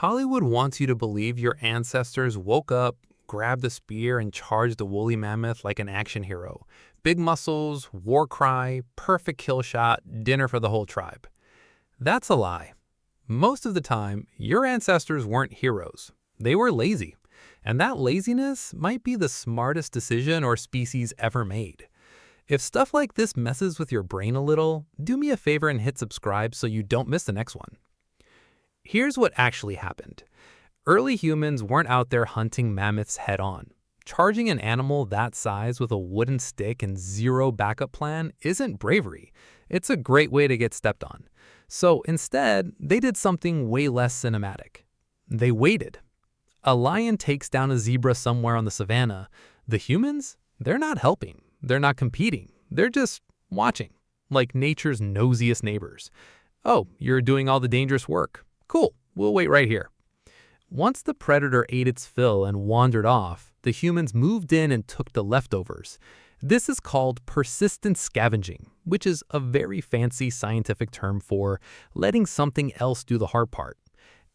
Hollywood wants you to believe your ancestors woke up, grabbed a spear, and charged a woolly mammoth like an action hero. Big muscles, war cry, perfect kill shot, dinner for the whole tribe. That's a lie. Most of the time, your ancestors weren't heroes. They were lazy. And that laziness might be the smartest decision our species ever made. If stuff like this messes with your brain a little, do me a favor and hit subscribe so you don't miss the next one. Here's what actually happened. Early humans weren't out there hunting mammoths head-on. Charging an animal that size with a wooden stick and zero backup plan isn't bravery. It's a great way to get stepped on. So instead, they did something way less cinematic. They waited. A lion takes down a zebra somewhere on the savannah. The humans? They're not helping. They're not competing. They're just watching, like nature's nosiest neighbors. Oh, you're doing all the dangerous work. Cool, we'll wait right here. Once the predator ate its fill and wandered off, the humans moved in and took the leftovers. This is called persistent scavenging, which is a very fancy scientific term for letting something else do the hard part.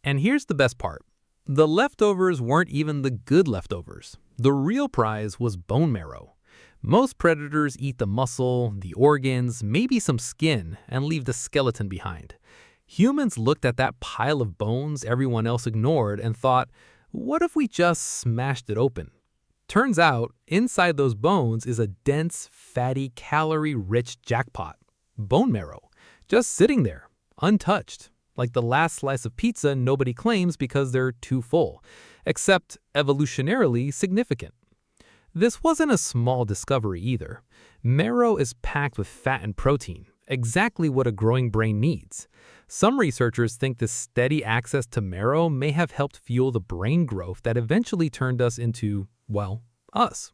And here's the best part. The leftovers weren't even the good leftovers. The real prize was bone marrow. Most predators eat the muscle, the organs, maybe some skin, and leave the skeleton behind. Humans looked at that pile of bones everyone else ignored and thought, what if we just smashed it open? Turns out, inside those bones is a dense, fatty, calorie-rich jackpot. Bone marrow. Just sitting there, untouched. Like the last slice of pizza nobody claims because they're too full. Except evolutionarily significant. This wasn't a small discovery either. Marrow is packed with fat and protein, exactly what a growing brain needs. Some researchers think this steady access to marrow may have helped fuel the brain growth that eventually turned us into, well, us.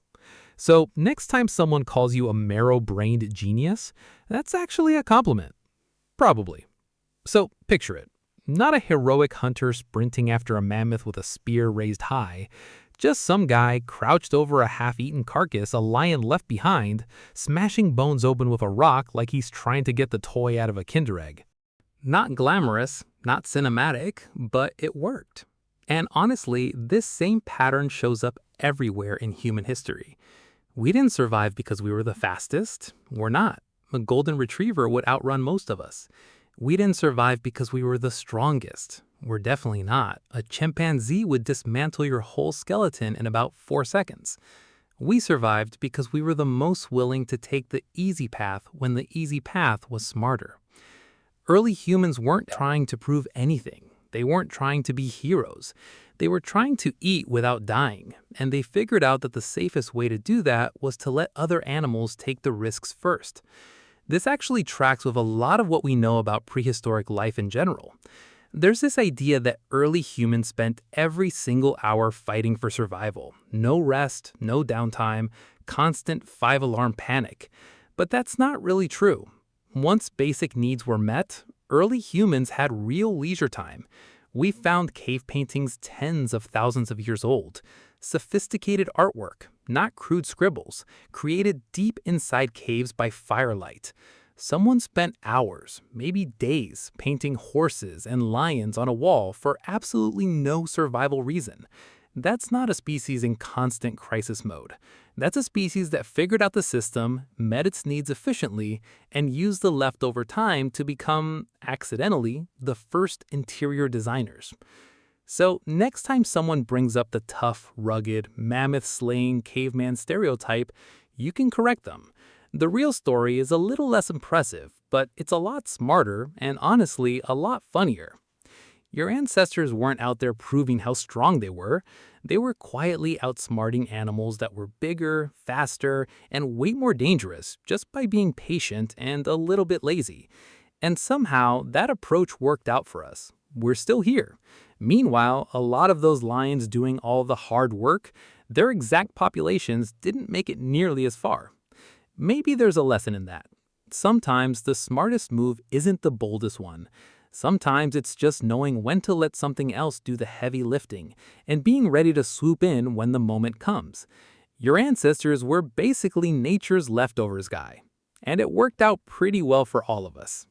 So next time someone calls you a marrow-brained genius, that's actually a compliment. Probably. So picture it. Not a heroic hunter sprinting after a mammoth with a spear raised high. Just some guy crouched over a half-eaten carcass a lion left behind, smashing bones open with a rock like he's trying to get the toy out of a Kinder Egg. Not glamorous, not cinematic, but it worked. And honestly, this same pattern shows up everywhere in human history. We didn't survive because we were the fastest. We're not. A golden retriever would outrun most of us. We didn't survive because we were the strongest. We're definitely not. A chimpanzee would dismantle your whole skeleton in about 4 seconds. We survived because we were the most willing to take the easy path when the easy path was smarter. Early humans weren't trying to prove anything. They weren't trying to be heroes. They were trying to eat without dying, and they figured out that the safest way to do that was to let other animals take the risks first. This actually tracks with a lot of what we know about prehistoric life in general. There's this idea that early humans spent every single hour fighting for survival. No rest, no downtime, constant 5-alarm panic. But that's not really true. Once basic needs were met, early humans had real leisure time. We found cave paintings tens of thousands of years old. Sophisticated artwork, not crude scribbles, created deep inside caves by firelight. Someone spent hours, maybe days, painting horses and lions on a wall for absolutely no survival reason. That's not a species in constant crisis mode. That's a species that figured out the system, met its needs efficiently, and used the leftover time to become, accidentally, the first interior designers. So next time someone brings up the tough, rugged, mammoth-slaying caveman stereotype, you can correct them. The real story is a little less impressive, but it's a lot smarter and honestly a lot funnier. Your ancestors weren't out there proving how strong they were. They were quietly outsmarting animals that were bigger, faster, and way more dangerous just by being patient and a little bit lazy. And somehow that approach worked out for us. We're still here. Meanwhile, a lot of those lions doing all the hard work, their exact populations didn't make it nearly as far. Maybe there's a lesson in that. Sometimes the smartest move isn't the boldest one. Sometimes it's just knowing when to let something else do the heavy lifting and being ready to swoop in when the moment comes. Your ancestors were basically nature's leftovers guy, and it worked out pretty well for all of us.